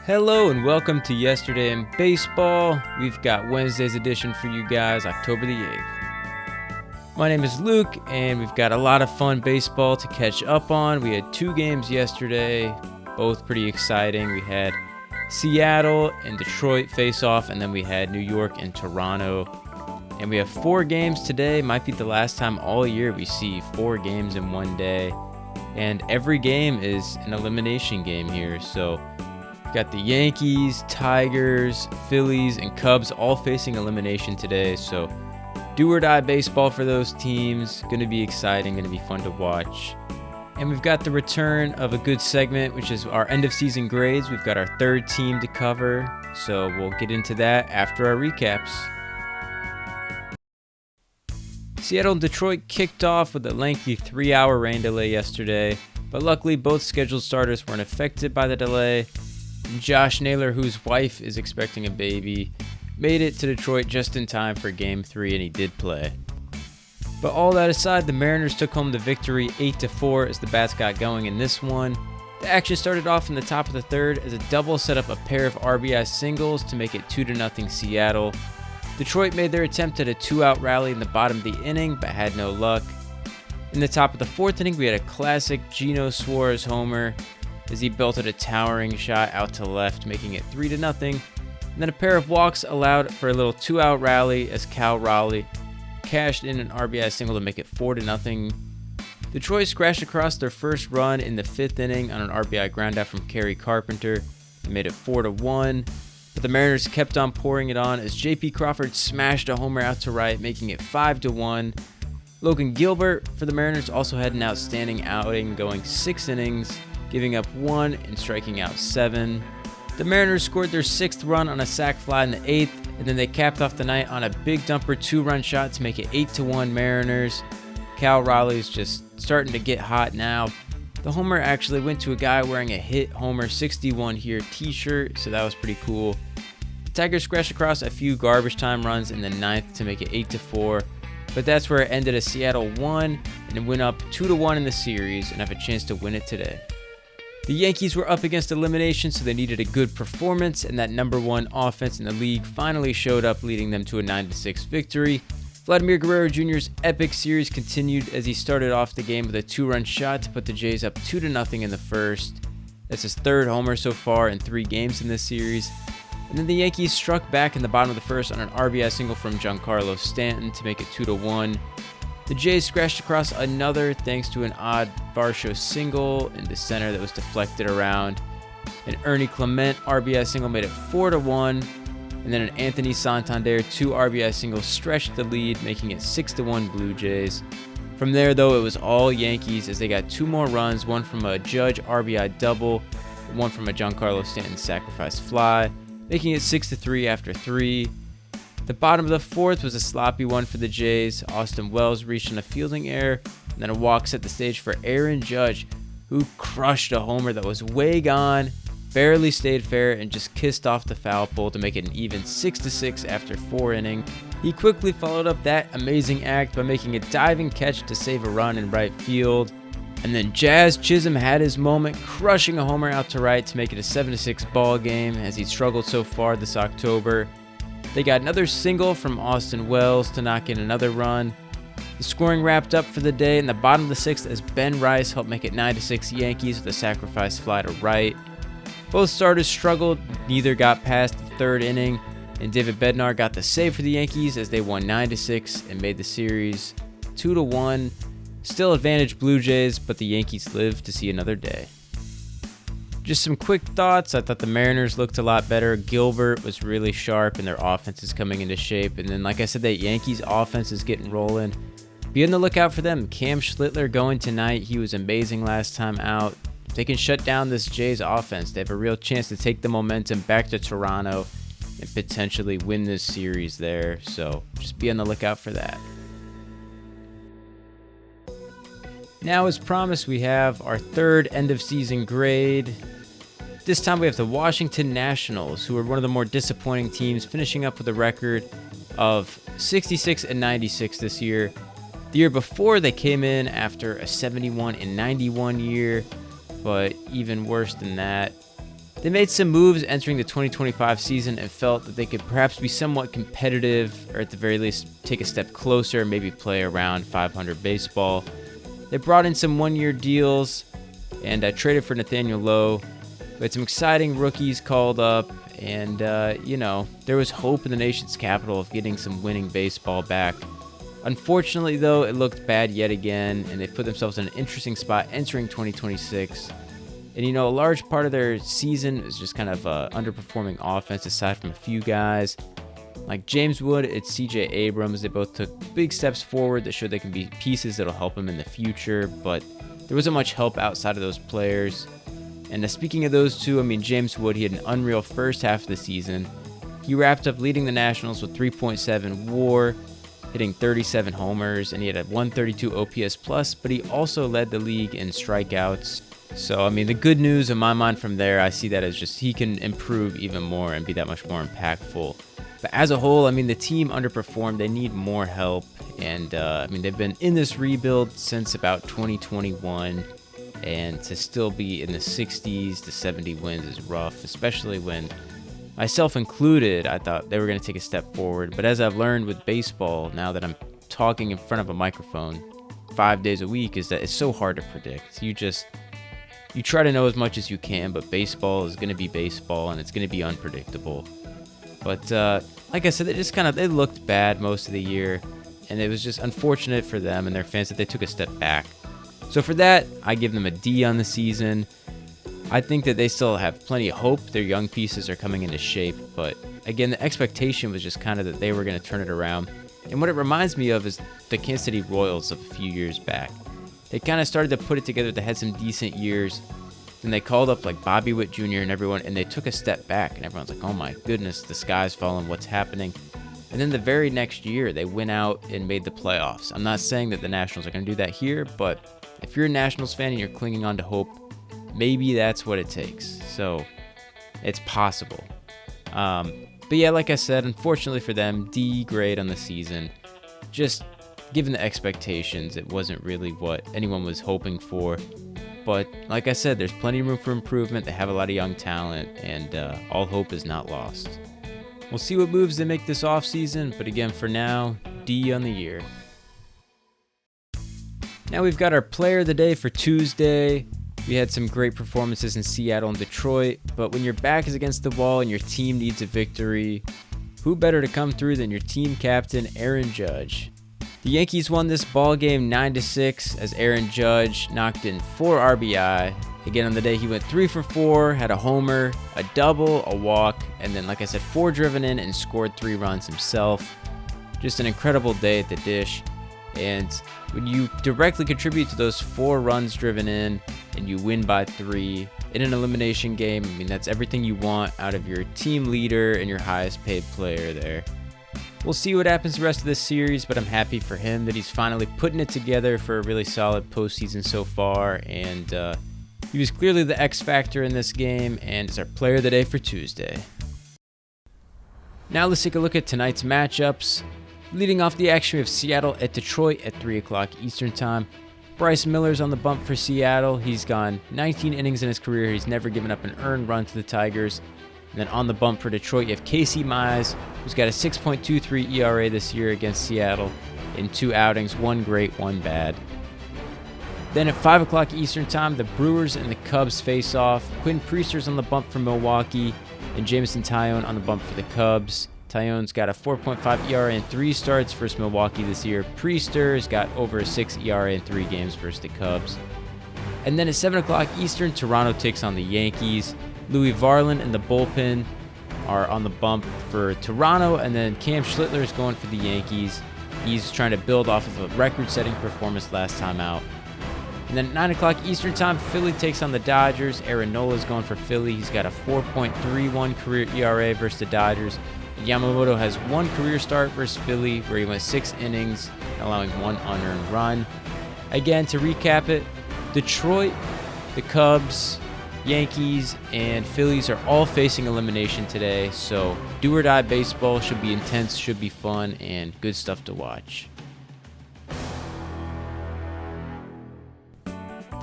Hello and welcome to Yesterday in Baseball. We've got Wednesday's edition for you guys, October the 8th. My name is Luke, and we've got a lot of fun baseball to catch up on. We had 2 games yesterday, both pretty exciting. We had Seattle and Detroit face off, and then we had New York and Toronto. And we have 4 games today. Might be the last time all year we see 4 games in one day. And every game is an elimination game here, so got the Yankees, Tigers, Phillies, and Cubs all facing elimination today. So do or die baseball for those teams. Going to be exciting, going to be fun to watch. And we've got the return of a good segment, which is our end of season grades. We've got our 3rd team to cover. So we'll get into that after our recaps. Seattle and Detroit kicked off with a lengthy 3-hour rain delay yesterday. But luckily both scheduled starters weren't affected by the delay. Josh Naylor, whose wife is expecting a baby, made it to Detroit just in time for Game 3, and he did play. But all that aside, the Mariners took home the victory 8-4 as the bats got going in this one. The action started off in the top of the 3rd as a double set up a pair of RBI singles to make it 2-0 Seattle. Detroit made their attempt at a 2-out rally in the bottom of the inning, but had no luck. In the top of the 4th inning, we had a classic Geno Suarez homer as he belted a towering shot out to left, making it 3-0. And then a pair of walks allowed for a little 2-out rally as Cal Raleigh cashed in an RBI single to make it 4-0. Detroit scratched across their first run in the 5th inning on an RBI groundout from Kerry Carpenter and made it 4-1. But the Mariners kept on pouring it on as J.P. Crawford smashed a homer out to right, making it 5-1. Logan Gilbert for the Mariners also had an outstanding outing, going 6 innings, giving up 1 and striking out 7. The Mariners scored their 6th run on a sac fly in the 8th, and then they capped off the night on a big dumper 2-run shot to make it 8-1 Mariners. Cal Raleigh's just starting to get hot now. The homer actually went to a guy wearing a Hit Homer 61 here t-shirt, so that was pretty cool. The Tigers scratched across a few garbage time runs in the 9th to make it 8-4, but that's where it ended as Seattle won and went up 2-1 in the series and have a chance to win it today. The Yankees were up against elimination, so they needed a good performance, and that number 1 offense in the league finally showed up, leading them to a 9-6 victory. Vladimir Guerrero Jr.'s epic series continued as he started off the game with a 2-run shot to put the Jays up 2-0 in the 1st. That's his 3rd homer so far in 3 games in this series. And then the Yankees struck back in the bottom of the 1st on an RBI single from Giancarlo Stanton to make it 2-1. The Jays scratched across another thanks to an odd Varsho single in the center that was deflected around. An Ernie Clement RBI single made it 4-1, and then an Anthony Santander 2 RBI single stretched the lead, making it 6-1 Blue Jays. From there, though, it was all Yankees as they got 2 more runs, one from a Judge RBI double, and one from a Giancarlo Stanton sacrifice fly, making it 6-3 after 3. The bottom of the 4th was a sloppy one for the Jays. Austin Wells reached on a fielding error, and then a walk set the stage for Aaron Judge, who crushed a homer that was way gone, barely stayed fair, and just kissed off the foul pole to make it an even 6-6 after 4 innings. He quickly followed up that amazing act by making a diving catch to save a run in right field. And then Jazz Chisholm had his moment, crushing a homer out to right to make it a 7-6 ball game as he struggled so far this October. They got another single from Austin Wells to knock in another run. The scoring wrapped up for the day in the bottom of the 6th as Ben Rice helped make it 9-6 Yankees with a sacrifice fly to right. Both starters struggled, neither got past the 3rd inning, and David Bednar got the save for the Yankees as they won 9-6 and made the series 2-1. Still advantage Blue Jays, but the Yankees live to see another day. Just some quick thoughts. I thought the Mariners looked a lot better. Gilbert was really sharp and their offense is coming into shape. And then, like I said, that Yankees offense is getting rolling. Be on the lookout for them. Cam Schlittler going tonight. He was amazing last time out. If they can shut down this Jays offense, they have a real chance to take the momentum back to Toronto and potentially win this series there. So just be on the lookout for that. Now, as promised, we have our 3rd end-of-season grade. This time we have the Washington Nationals, who are one of the more disappointing teams, finishing up with a record of 66-96 this year. The year before, they came in after a 71-91 year, but even worse than that. They made some moves entering the 2025 season and felt that they could perhaps be somewhat competitive, or at the very least take a step closer and maybe play around 500 baseball. They brought in some one-year deals and traded for Nathaniel Lowe. We had some exciting rookies called up, and there was hope in the nation's capital of getting some winning baseball back. Unfortunately, though, it looked bad yet again, and they put themselves in an interesting spot entering 2026. And, a large part of their season is just kind of underperforming offense, aside from a few guys. Like James Wood and C.J. Abrams, they both took big steps forward that showed they can be pieces that'll help them in the future, but there wasn't much help outside of those players. And speaking of those two, James Wood, he had an unreal first half of the season. He wrapped up leading the Nationals with 3.7 WAR, hitting 37 homers, and he had a 132 OPS plus, but he also led the league in strikeouts. So, the good news in my mind from there, I see that as just he can improve even more and be that much more impactful. But as a whole, the team underperformed. They need more help. And, they've been in this rebuild since about 2021. And to still be in the 60s to 70 wins is rough, especially when, myself included, I thought they were going to take a step forward. But as I've learned with baseball, now that I'm talking in front of a microphone 5 days a week, is that it's so hard to predict. You try to know as much as you can, but baseball is going to be baseball, and it's going to be unpredictable. But like I said, they looked bad most of the year, and it was just unfortunate for them and their fans that they took a step back. So for that, I give them a D on the season. I think that they still have plenty of hope. Their young pieces are coming into shape, but again, the expectation was just kind of that they were going to turn it around. And what it reminds me of is the Kansas City Royals of a few years back. They kind of started to put it together. They had some decent years. Then they called up like Bobby Witt Jr. and everyone, and they took a step back, and everyone's like, oh my goodness, the sky's falling, what's happening? And then the very next year, they went out and made the playoffs. I'm not saying that the Nationals are going to do that here, but if you're a Nationals fan and you're clinging on to hope, maybe that's what it takes. So it's possible. But yeah, like I said, unfortunately for them, D grade on the season. Just given the expectations, it wasn't really what anyone was hoping for. But like I said, there's plenty of room for improvement. They have a lot of young talent, and all hope is not lost. We'll see what moves they make this offseason, but again, for now, D on the year. Now we've got our player of the day for Tuesday. We had some great performances in Seattle and Detroit, but when your back is against the wall and your team needs a victory, who better to come through than your team captain, Aaron Judge? The Yankees won this ball game 9-6 as Aaron Judge knocked in 4 RBI. Again, on the day, he went 3 for 4, had a homer, a double, a walk, and then, like I said, 4 driven in and scored 3 runs himself. Just an incredible day at the dish. And when you directly contribute to those 4 runs driven in and you win by 3 in an elimination game, that's everything you want out of your team leader and your highest paid player there. We'll see what happens the rest of this series, but I'm happy for him that he's finally putting it together for a really solid postseason so far, and he was clearly the X factor in this game, and is our player of the day for Tuesday. Now let's take a look at tonight's matchups. Leading off the action, we have Seattle at Detroit at 3 o'clock Eastern Time. Bryce Miller's on the bump for Seattle. He's gone 19 innings in his career. He's never given up an earned run to the Tigers. And then on the bump for Detroit, you have Casey Mize, who's got a 6.23 ERA this year against Seattle in 2 outings, 1 great, 1 bad. Then at 5 o'clock Eastern Time, the Brewers and the Cubs face off. Quinn Priester's on the bump for Milwaukee, and Jameson Taillon on the bump for the Cubs. Taillon's got a 4.5 ERA in 3 starts versus Milwaukee this year. Priester's got over a 6 ERA in 3 games versus the Cubs. And then at 7 o'clock Eastern, Toronto takes on the Yankees. Louis Varland and the bullpen are on the bump for Toronto, and then Cam Schlittler is going for the Yankees. He's trying to build off of a record-setting performance last time out. And then at 9 o'clock Eastern Time, Philly takes on the Dodgers. Aaron Nola's going for Philly. He's got a 4.31 career ERA versus the Dodgers. Yamamoto has 1 career start versus Philly, where he went 6 innings, allowing 1 unearned run. Again, to recap it, Detroit, the Cubs, Yankees, and Phillies are all facing elimination today, so do or die baseball should be intense, should be fun, and good stuff to watch.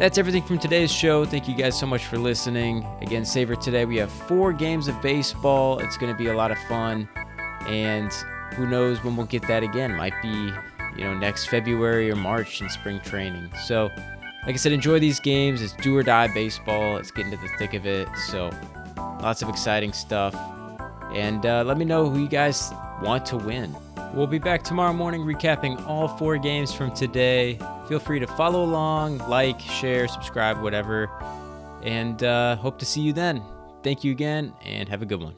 That's everything from today's show. Thank you guys so much for listening. Again, Savor today. We have 4 games of baseball. It's going to be a lot of fun. And who knows when we'll get that again. Might be, next February or March in spring training. So, like I said, enjoy these games. It's do or die baseball. It's getting to the thick of it. So, lots of exciting stuff. And let me know who you guys want to win. We'll be back tomorrow morning recapping all 4 games from today. Feel free to follow along, like, share, subscribe, whatever. And hope to see you then. Thank you again, and have a good one.